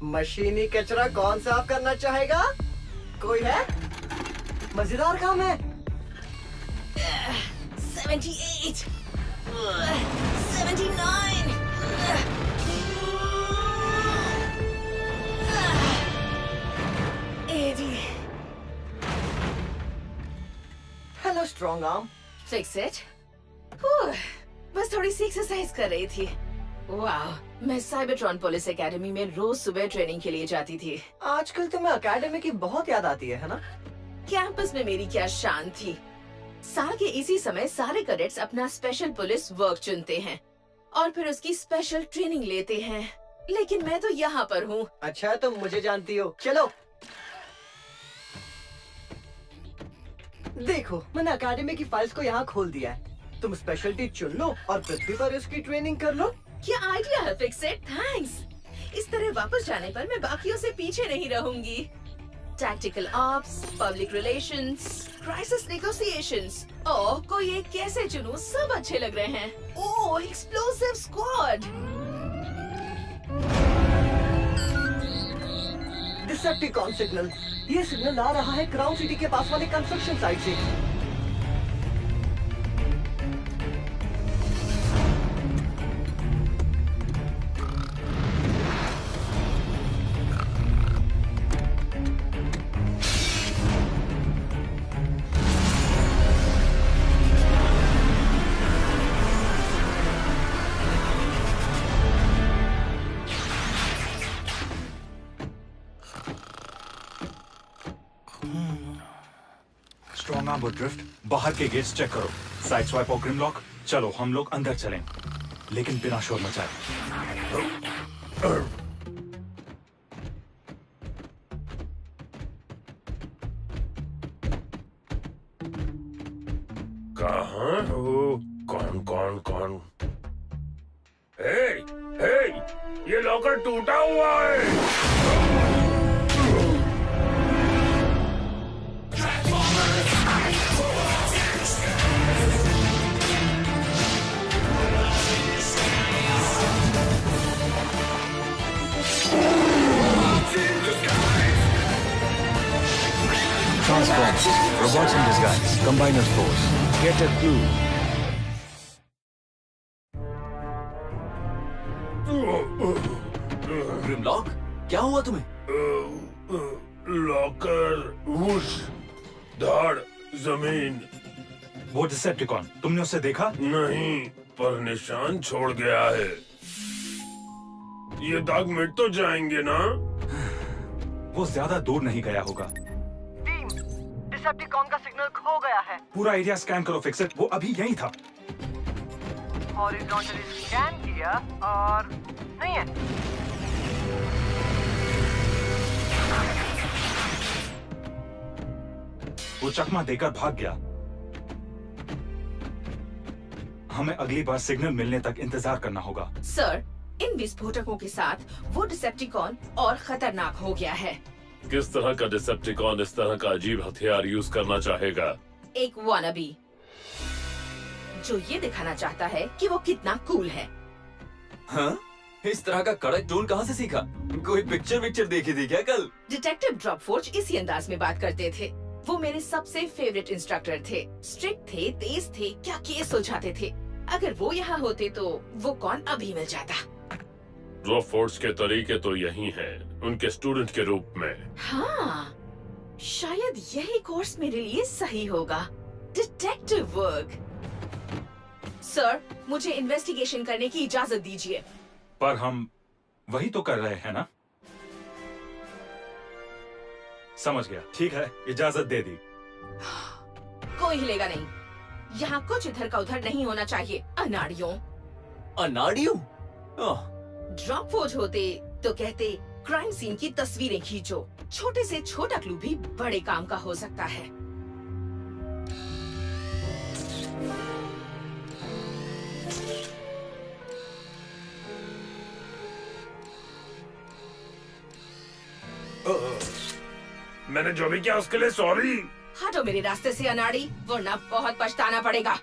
मशीनी कचरा कौन साफ करना चाहेगा? कोई है? मजेदार काम है। 78, 79, 80. Hello strong arm. Fix it. बस थोड़ी सी एक्सरसाइज कर रही थी। वाह, मैं साइबरट्रॉन पुलिस एकेडमी में रोज सुबह ट्रेनिंग के लिए जाती थी। आजकल तुम्हें एकेडमी की बहुत याद आती है ना? कैंपस में मेरी क्या शान थी। साल के इसी समय सारे कैडेट्स अपना स्पेशल पुलिस वर्क चुनते हैं और फिर उसकी स्पेशल ट्रेनिंग लेते हैं, लेकिन मैं तो यहाँ पर हूँ। अच्छा, तुम मुझे जानती हो। चलो देखो, मैंने एकेडमी की फाइल्स को यहाँ खोल दिया है। तुम स्पेशलिटी चुन लो और पृथ्वी पर इसकी ट्रेनिंग कर लो। क्या आइडिया है, फिक्स इट, थैंक्स। इस तरह वापस जाने पर मैं बाकियों से पीछे नहीं रहूंगी। Tactical ops, public relations, crisis negotiations. Oh, कोई एक कैसे चुनूं? सब अच्छे लग रहे हैं। Oh, explosive squad. Decepticon signal. ये सिग्नल आ रहा है क्राउन सिटी के पास वाले कंस्ट्रक्शन साइट से। स्ट्रॉन्ग आर्म और ड्रिफ्ट, बाहर के गेट्स चेक करो। साइड स्वाइप और ग्रिमलॉक। चलो हम लोग अंदर चलें, लेकिन बिना शोर मचाए। कहाँ हो? कौन कौन कौन? हे, हे, ये लॉकर टूटा हुआ है। Transformers, robots in disguise, combiners force, get a clue. ग्रिमलॉक, क्या हुआ तुम्हें? लॉकर, वुश, धाड़, जमीन। वो डिसेप्टिकॉन, तुमने उसे देखा? नहीं, पर निशान छोड़ गया है। ये दाग मिट तो जाएंगे ना? वो ज्यादा दूर नहीं गया होगा। डिसेप्टिकॉन का सिग्नल खो गया है। पूरा एरिया स्कैन करो, फिक्स इट। वो अभी यहीं था। हॉरिजॉन्टली स्कैन किया और नहीं है। वो चकमा देकर भाग गया। हमें अगली बार सिग्नल मिलने तक इंतजार करना होगा। सर, इन विस्फोटकों के साथ वो डिसेप्टिकॉन और खतरनाक हो गया है। किस तरह का डिसेप्टिकॉन इस तरह का अजीब हथियार यूज करना चाहेगा? एक वानाबी जो ये दिखाना चाहता है कि वो कितना कूल है। हाँ? इस तरह का कड़क टोन कहाँ से सीखा? कोई पिक्चर देखी थी क्या कल? डिटेक्टिव ड्रॉपफोर्ज इसी अंदाज में बात करते थे। वो मेरे सबसे फेवरेट इंस्ट्रक्टर थे। स्ट्रिक्ट थे, तेज थे, क्या केस सुलझाते थे। अगर वो यहाँ होते तो वो कौन अभी मिल जाता। ड्रॉपफोर्ज के तरीके तो यही हैं, उनके स्टूडेंट के रूप में। हाँ, शायद यही कोर्स मेरे लिए सही होगा। Detective work. सर, मुझे इन्वेस्टिगेशन करने की इजाजत दीजिए। पर हम वही तो कर रहे हैं ना? समझ गया, ठीक है, इजाजत दे दी। कोई हिलेगा नहीं। यहाँ कुछ इधर का उधर नहीं होना चाहिए। अनाड़ियों। अनाड़ियों? ड्रॉपफोर्ज होते तो कहते क्राइम सीन की तस्वीरें खींचो। छोटे से छोटा क्लू भी बड़े काम का हो सकता है। मैंने जो भी किया उसके लिए सॉरी। हटो मेरे रास्ते से अनाड़ी, वरना बहुत पछताना पड़ेगा।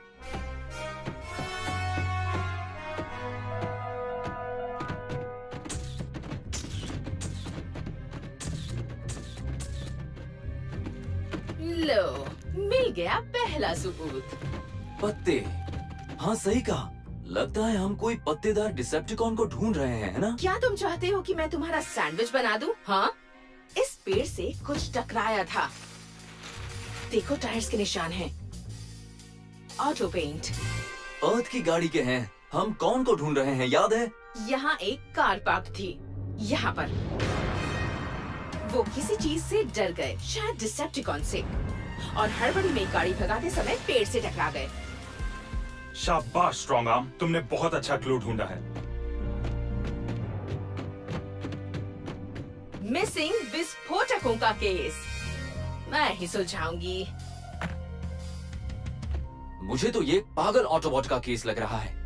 लो, मिल गया पहला सबूत। पत्ते। हाँ सही कहा। लगता है हम कोई पत्तेदार डिसेप्टिकॉन को ढूंढ रहे हैं, है ना? क्या तुम चाहते हो कि मैं तुम्हारा सैंडविच बना दूं? हाँ? इस पेड़ से कुछ टकराया था। देखो टायर्स के निशान हैं। Auto paint. अर्थ की गाड़ी के हैं। हम कौन को ढूंढ रहे हैं, याद है? यहाँ एक कार पार्क थी, यहाँ पर। वो किसी चीज से डर गए, शायद डिसेप्टिकॉन से, और हड़बड़ी में गाड़ी भगाते समय पेड़ से टकरा गए। शाबाश स्ट्रॉन्ग आर्म, तुमने बहुत अच्छा क्लू ढूंढा है। मिसिंग विस्फोटकों का केस मैं ही सुलझाऊंगी। मुझे तो ये पागल ऑटोबॉट का केस लग रहा है।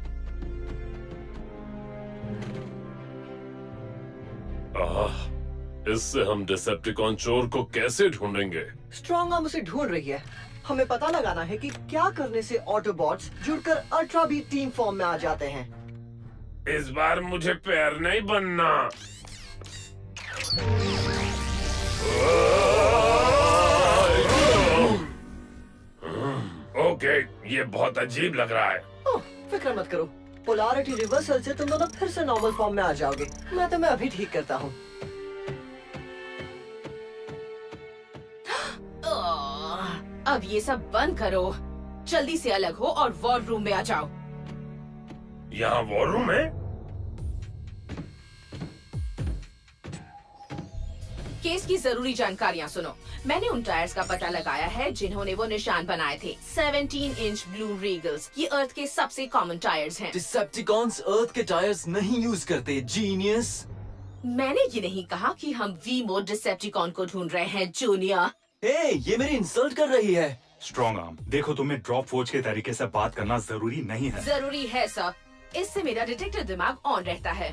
इससे हम डिसेप्टिकॉन चोर को कैसे ढूंढेंगे? स्ट्रॉन्ग आर्म उसे ढूंढ रही है। हमें पता लगाना है कि क्या करने से ऑटोबॉट्स जुड़कर अल्ट्रा भी टीम फॉर्म में आ जाते हैं। इस बार मुझे पैर नहीं बनना। ओके, ये बहुत अजीब लग रहा है। ओह, फिक्र मत करो, पोलैरिटी रिवर्सल से तुम दोनों फिर से नॉर्मल फॉर्म में आ जाओगे। मैं तुम्हें अभी ठीक करता हूँ। अब ये सब बंद करो, जल्दी से अलग हो और वॉर रूम में आ जाओ। यहाँ वॉर रूम है? केस की जरूरी जानकारियाँ सुनो। मैंने उन टायर्स का पता लगाया है जिन्होंने वो निशान बनाए थे। 17 इंच ब्लू रीगल्स, ये अर्थ के सबसे कॉमन टायर्स हैं। डिसेप्टिकॉन्स अर्थ के टायर्स नहीं यूज करते, जीनियस। मैंने ये नहीं कहा कि हम वी मोड डिसेप्टिकॉन को ढूंढ रहे हैं, जूनियर। ये मेरी इंसल्ट कर रही है। स्ट्रॉन्ग आर्म, देखो तुम्हें ड्रॉप फोर्ज के तरीके से बात करना जरूरी नहीं है। जरूरी है सर, इससे मेरा डिटेक्टर दिमाग ऑन रहता है।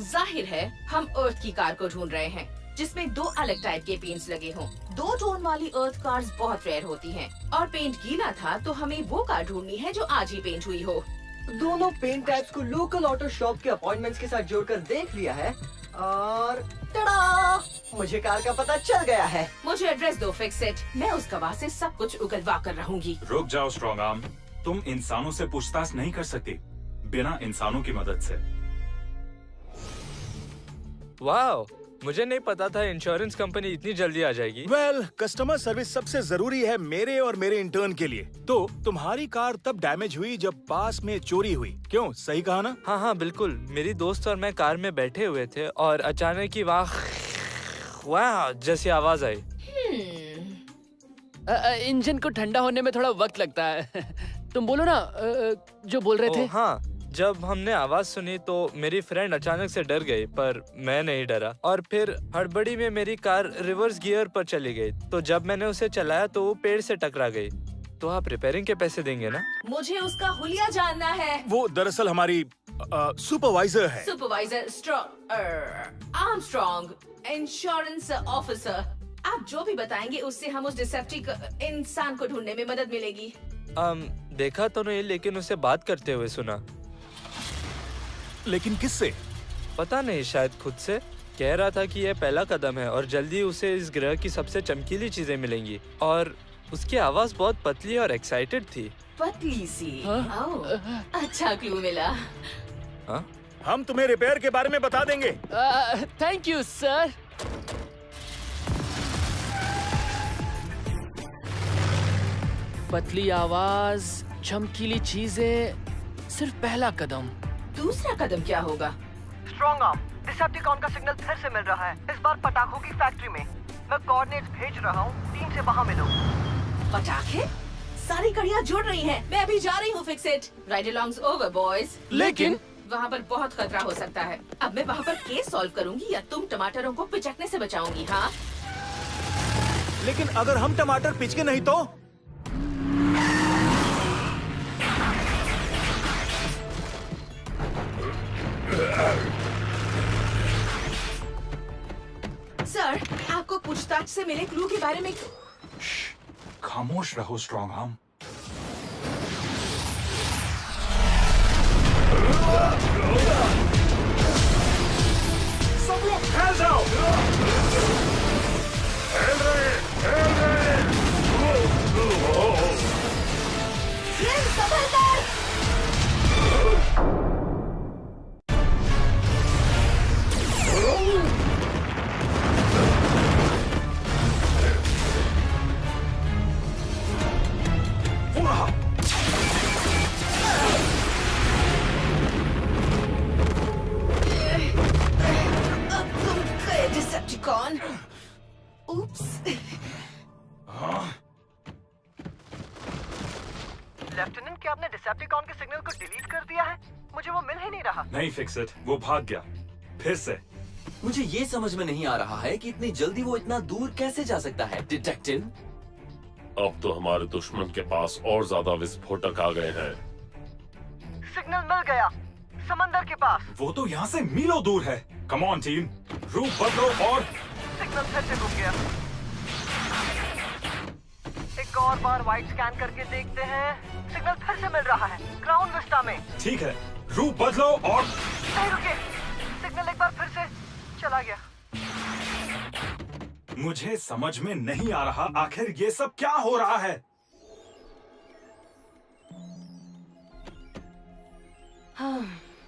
जाहिर है हम अर्थ की कार को ढूंढ रहे हैं जिसमें 2 अलग टाइप के पेंट्स लगे हों। 2 टोन वाली अर्थ कार्स बहुत रेयर होती हैं और पेंट गीला था तो हमें वो कार ढूंढनी है जो आज ही पेंट हुई हो। दोनों पेंट टाइप्स को लोकल ऑटो शॉप के अपॉइंटमेंट्स के साथ जोड़कर देख लिया है और टड़ा! मुझे कार का पता चल गया है। मुझे एड्रेस दो, फिक्स इट। मैं उस गवाह से सब कुछ उगलवा कर रहूंगी। रुक जाओ स्ट्रॉन्ग आर्म, तुम इंसानों से पूछताछ नहीं कर सकती बिना इंसानों की मदद से। वाह, मुझे नहीं पता था इंश्योरेंस कंपनी इतनी जल्दी आ जाएगी। कस्टमर सर्विस सबसे जरूरी है मेरे और मेरे इंटर्न के लिए। तो तुम्हारी कार तब डैमेज हुई जब पास में चोरी हुई, क्यों? सही कहा ना? हाँ, बिल्कुल। मेरी दोस्त और मैं कार में बैठे हुए थे और अचानक ही वाह जैसी आवाज आई। इंजन को ठंडा होने में थोड़ा वक्त लगता है। तुम बोलो ना, जो बोल रहे थे। हाँ, जब हमने आवाज सुनी तो मेरी फ्रेंड अचानक से डर गई, पर मैं नहीं डरा और फिर हड़बड़ी में मेरी कार रिवर्स गियर पर चली गई। तो जब मैंने उसे चलाया तो वो पेड़ से टकरा गई। तो आप रिपेयरिंग के पैसे देंगे ना? मुझे उसका हुलिया जानना है। वो दरअसल हमारी सुपरवाइजर है। Supervisor Armstrong, insurance officer. आप जो भी बताएंगे उससे हम उस डिसेप्टिक इंसान को ढूंढने में मदद मिलेगी। देखा तो नहीं, लेकिन उसे बात करते हुए सुना। लेकिन किससे? पता नहीं, शायद खुद से। कह रहा था कि यह पहला कदम है और जल्दी उसे इस ग्रह की सबसे चमकीली चीजें मिलेंगी। और उसकी आवाज बहुत पतली और एक्साइटेड थी। पतली सी? अच्छा क्लू मिला। हाँ? हम तुम्हें रिपेयर के बारे में बता देंगे। Thank you sir. पतली आवाज, चमकीली चीजें, सिर्फ पहला कदम। दूसरा कदम क्या होगा? स्ट्रॉन्ग आर्म, डिसेप्टिकॉन का सिग्नल फिर से मिल रहा है, इस बार पटाखों की फैक्ट्री में। मैं कोऑर्डिनेट्स भेज रहा हूँ, टीम से वहाँ मिलो। पटाखे? सारी कड़ियाँ जुड़ रही हैं। मैं अभी जा रही हूँ, fix it. Ride alongs over boys. लेकिन वहाँ पर बहुत खतरा हो सकता है। अब मैं वहाँ पर केस सॉल्व करूँगी या तुम टमाटरों को पिचकने से बचाऊंगी? हाँ, लेकिन अगर हम टमाटर पिचके नहीं तो? सर, आपको पूछताछ से मिले क्लू के बारे में। खामोश रहो स्ट्रॉन्ग आर्म। सब लोग फैल जाओ। फैल रहे, फैल रहे। नहीं फिक्स इट, वो भाग गया फिर से। मुझे ये समझ में नहीं आ रहा है कि इतनी जल्दी वो इतना दूर कैसे जा सकता है, डिटेक्टिव। अब तो हमारे दुश्मन के पास और ज्यादा विस्फोटक आ गए हैं। सिग्नल मिल गया, समंदर के पास। वो तो यहाँ से मीलों दूर है। कम ऑन टीम, रूप बदलो और सिग्नल फिर से रुक गया। एक और बार वाइड स्कैन करके देखते हैं। सिग्नल फिर से मिल रहा है, ग्राउंड विस्टा में। ठीक है, रूप बदलो और नहीं रुके, सिग्नल एक बार फिर से चला गया। मुझे समझ में नहीं आ रहा आखिर ये सब क्या हो रहा है।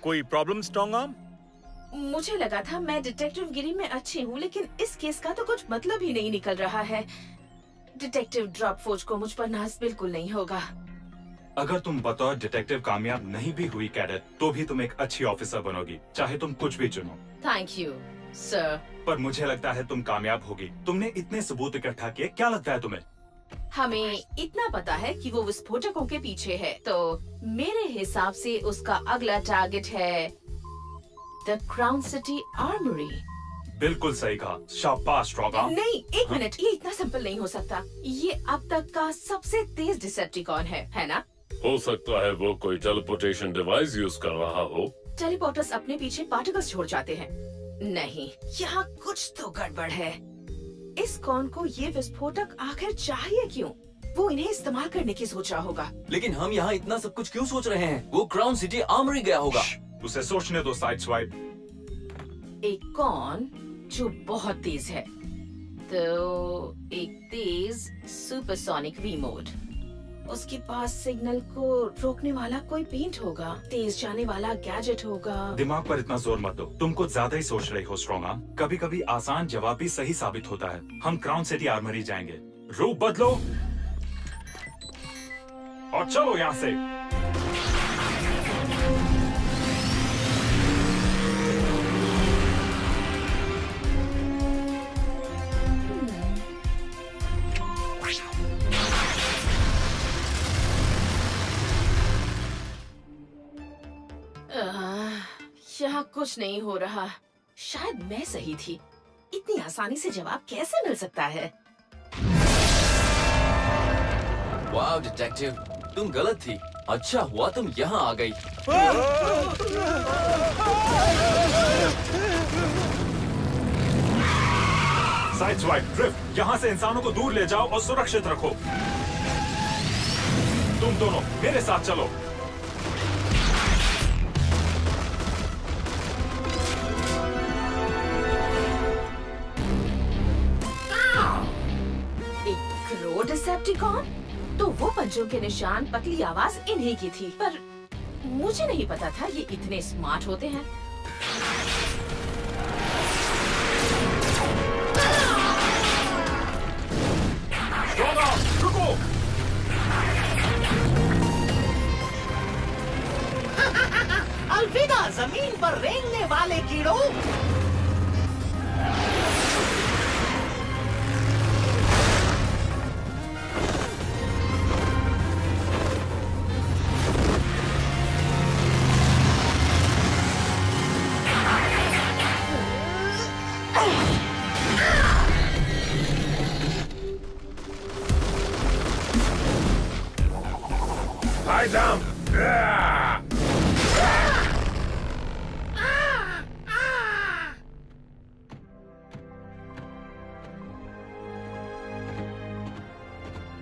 कोई प्रॉब्लम स्ट्रॉन्ग आर्म? मुझे लगा था मैं डिटेक्टिव गिरी में अच्छी हूँ, लेकिन इस केस का तो कुछ मतलब ही नहीं निकल रहा है। डिटेक्टिव ड्रॉप फोर्ज को मुझ पर नाज बिल्कुल नहीं होगा। अगर तुम बतौर डिटेक्टिव कामयाब नहीं भी हुई कैडेट, तो भी तुम एक अच्छी ऑफिसर बनोगी, चाहे तुम कुछ भी चुनो। Thank you sir. पर मुझे लगता है तुम कामयाब होगी। तुमने इतने सबूत इकट्ठा किए, क्या लगता है तुम्हें? हमें इतना पता है कि वो विस्फोटकों के पीछे है, तो मेरे हिसाब से उसका अगला टारगेट है द क्राउन सिटी आर्मरी। बिल्कुल सही कहा, शाबाश स्ट्रॉन्ग आर्म। नहीं, एक मिनट, ये इतना सिंपल नहीं हो सकता। ये अब तक का सबसे तेज डिसेप्टिकॉन है ना? हो सकता है वो कोई टेलीपोर्टेशन डिवाइस यूज कर रहा हो। टेलीपोर्टर्स अपने पीछे पार्टिकल्स छोड़ जाते हैं। नहीं, यहाँ कुछ तो गड़बड़ है। इस कॉन को ये विस्फोटक आखिर चाहिए क्यों? वो इन्हें इस्तेमाल करने की सोच रहा होगा। लेकिन हम यहाँ इतना सब कुछ क्यों सोच रहे हैं? वो क्राउन सिटी आर्मरी गया होगा। उसे सोचने दो साइड स्वाइप। एक कॉन जो बहुत तेज है, तो एक तेज सुपरसोनिक वी मोड। उसके पास सिग्नल को रोकने वाला कोई पेंट होगा, तेज जाने वाला गैजेट होगा। दिमाग पर इतना जोर मत दो, तुम कुछ ज्यादा ही सोच रही हो स्ट्रॉन्ग आर्म। कभी कभी आसान जवाब भी सही साबित होता है। हम क्राउन सिटी आर्मरी जाएंगे। रूप बदलो और चलो यहाँ से। यहाँ कुछ नहीं हो रहा। शायद मैं सही थी। इतनी आसानी से जवाब कैसे मिल सकता है? वाह डिटेक्टिव, तुम गलत थी। अच्छा हुआ तुम यहाँ आ गई। साइड स्वाइप ड्रिफ्ट, यहाँ से इंसानों को दूर ले जाओ और सुरक्षित रखो। तुम दोनों मेरे साथ चलो। डिसेप्टिकॉन? तो वो पंजों के निशान, पतली आवाज इन्हीं की थी। पर मुझे नहीं पता था ये इतने स्मार्ट होते हैं। रुको! अलविदा जमीन पर रेंगने वाले कीड़ों।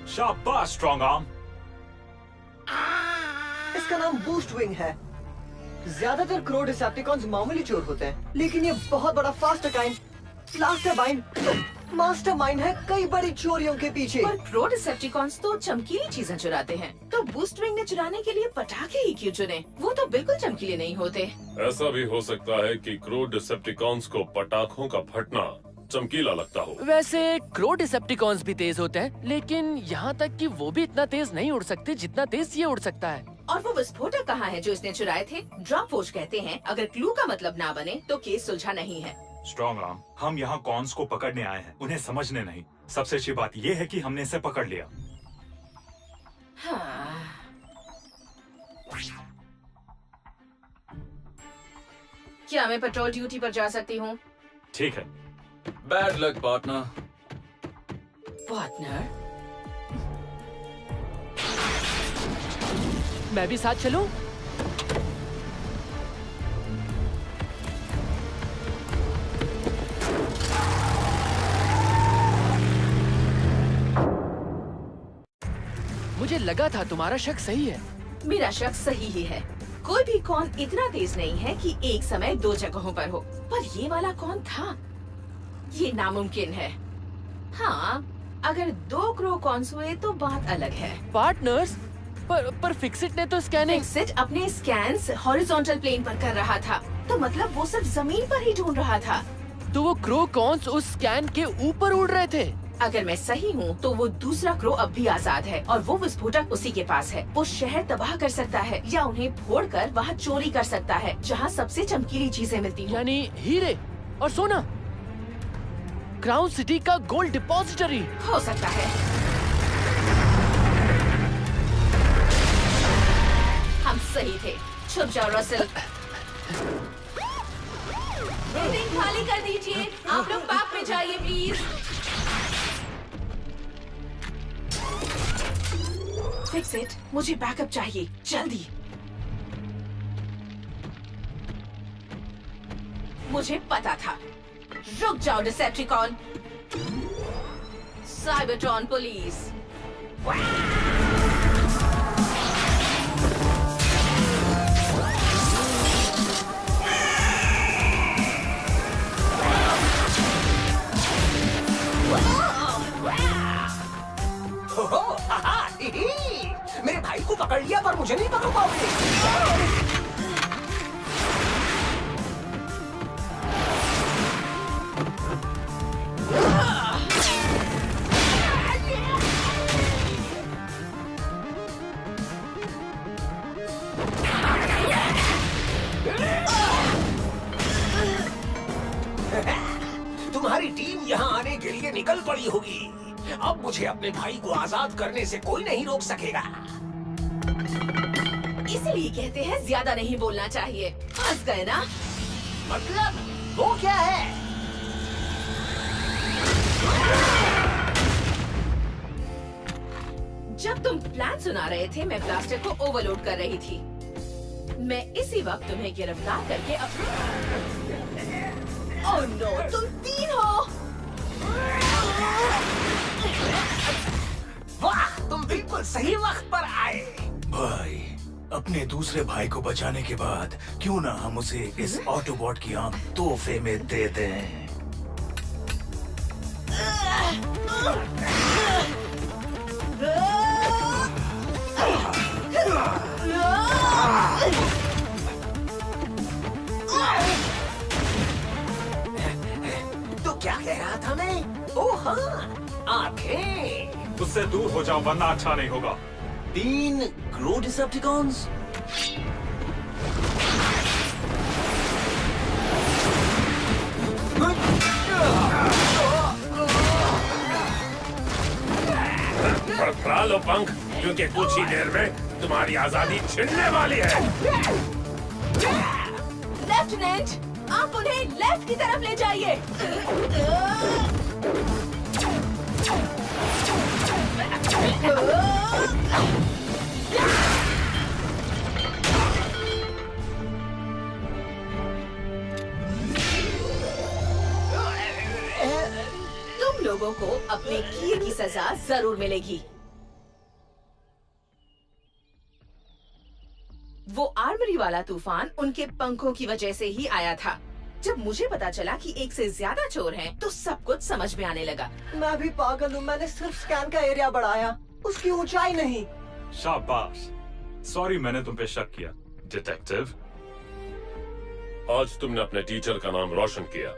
शाबाश स्ट्रॉन्ग आर्म। इसका नाम बूस्ट विंग है। ज्यादातर क्रो डिसेप्टिकॉन्स मामूली चोर होते हैं, लेकिन ये बहुत बड़ा मास्टरमाइंड है कई बड़ी चोरियों के पीछे। पर क्रो डिसेप्टिकॉन्स तो चमकीली चीजें चुराते हैं, तो बूस्ट विंग ने चुराने के लिए पटाखे ही क्यों चुने? वो तो बिल्कुल चमकीले नहीं होते। ऐसा भी हो सकता है कि क्रो डिसेप्टिकॉन्स को पटाखों का फटना चमकीला लगता हो। वैसे क्रो डिसेप्टिकॉन्स भी तेज होते हैं, लेकिन यहाँ तक कि वो भी इतना तेज नहीं उड़ सकते जितना तेज ये उड़ सकता है। और वो विस्फोटक कहाँ है जो इसने चुराए थे? ड्रॉप फोर्ज कहते हैं अगर क्लू का मतलब ना बने तो केस सुलझा नहीं है। स्ट्रॉन्ग आर्म, हम यहाँ कॉन्स को पकड़ने आए हैं, उन्हें समझने नहीं। सबसे अच्छी बात ये है कि हमने इसे पकड़ लिया। हाँ। क्या मैं पेट्रोल ड्यूटी पर जा सकती हूँ? ठीक है। Bad luck partner. पार्टनर, मैं भी साथ चलूं? मुझे लगा था तुम्हारा शक सही है। मेरा शक सही ही है। कोई भी कौन इतना तेज नहीं है कि एक समय 2 जगहों पर हो, पर ये वाला कौन था? ये नामुमकिन है। हाँ, अगर 2 क्रो कॉन्स हुए तो बात अलग है। पार्टनर्स, पर फिक्सिट ने तो स्कैनिंग। फिक्सिट अपने स्कैन्स हॉरिजॉन्टल प्लेन पर कर रहा था, तो मतलब वो सिर्फ जमीन पर ही ढूंढ रहा था। तो वो क्रो कॉन्स उस स्कैन के ऊपर उड़ रहे थे। अगर मैं सही हूँ तो वो दूसरा क्रो अब भी आजाद है और वो विस्फोटक उसी के पास है। वो शहर तबाह कर सकता है या उन्हें फोड़कर वहाँ चोरी कर सकता है जहाँ सबसे चमकीली चीजें मिलती हैं। यानी हीरे और सोना। क्राउन सिटी का गोल्ड डिपॉजिटरी। हो सकता है। हम सही थे। छुप जाओ रसल। बिल्डिंग खाली कर दीजिए। आप लोग बैक में जाइए प्लीज। फिक्स इट, मुझे बैकअप चाहिए जल्दी। मुझे पता था। रुक जाओ डिसेप्टिकॉन। Cybertron police. मेरे भाई को पकड़ लिया पर मुझे नहीं पकड़ पाओगे। तुम्हारी टीम यहाँ आने के लिए निकल पड़ी होगी। अब मुझे अपने भाई को आजाद करने से कोई नहीं रोक सकेगा। इसलिए कहते हैं ज्यादा नहीं बोलना चाहिए। फंस गए ना? मतलब वो क्या है? जब तुम प्लान सुना रहे थे मैं ब्लास्टर को ओवरलोड कर रही थी। मैं इसी वक्त तुम्हें गिरफ्तार करके अपने ओह नो, तुम 3 हो। वाह, तुम बिल्कुल सही वक्त पर आए। भाई, अपने दूसरे भाई को बचाने के बाद क्यों ना हम उसे इस ऑटोबॉट की आंख तोहफे में दे दें। तो क्या कह रहा था मैं? ओह हाँ, आंखें। उससे दूर हो जाओ वरना अच्छा नहीं होगा। 3 क्रो डिसेप्टिकॉन्स। फड़फड़ा लो पंख, क्योंकि कुछ ही देर में तुम्हारी आजादी छिनने वाली है। लेफ्टिनेंट, आप उन्हें लेफ्ट की तरफ ले जाइए। तुम लोगों को अपने किए की सजा जरूर मिलेगी। वो आर्मरी वाला तूफान उनके पंखों की वजह से ही आया था। जब मुझे पता चला कि एक से ज्यादा चोर हैं, तो सब कुछ समझ में आने लगा। मैं भी पागल हूँ। मैंने सिर्फ स्कैन का एरिया बढ़ाया, उसकी ऊंचाई नहीं। शाबाश। सॉरी मैंने तुम पे शक किया, डिटेक्टिव। आज तुमने अपने टीचर का नाम रोशन किया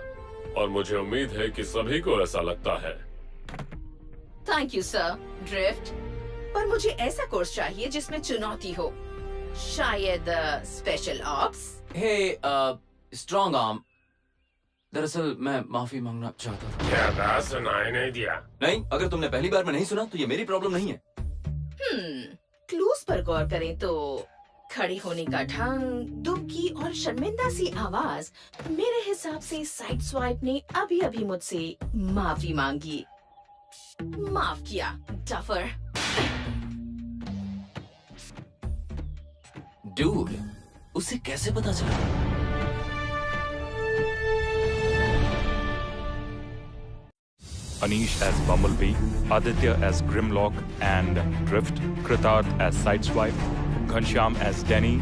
और मुझे उम्मीद है कि सभी को ऐसा लगता है। Thank you sir, drift. पर मुझे ऐसा कोर्स चाहिए जिसमें चुनौती हो। शायद स्पेशल ऑप्स। हे स्ट्रॉन्ग आर्म। दरअसल मैं माफी मांगना चाहता था। क्या कहा? सुनाई नहीं दिया। नहीं, अगर तुमने पहली बार में नहीं सुना तो ये मेरी प्रॉब्लम नहीं है। क्लूज पर गौर करें तो खड़े होने का ढंग, दुबकी और शर्मिंदा सी आवाज, मेरे हिसाब से साइड स्वाइप ने अभी अभी मुझसे माफी मांगी। माफ किया, डफर। डूड, उसे कैसे पता चला? Anish as Bumblebee, Aditya as Grimlock and Drift, Kritarth as Sideswipe, Ghanshyam as Denny,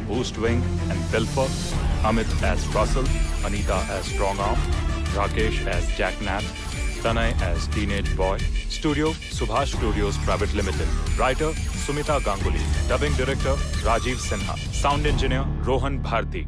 Boostwing and Pilfer, Amit as Russell, Anita as Strongarm, Rakesh as Jacknap, Tanay as Teenage Boy. Studio, Subhash Studios Private Limited. Writer, Sumita Ganguly. Dubbing Director, Rajiv Sinha. Sound Engineer, Rohan Bharti.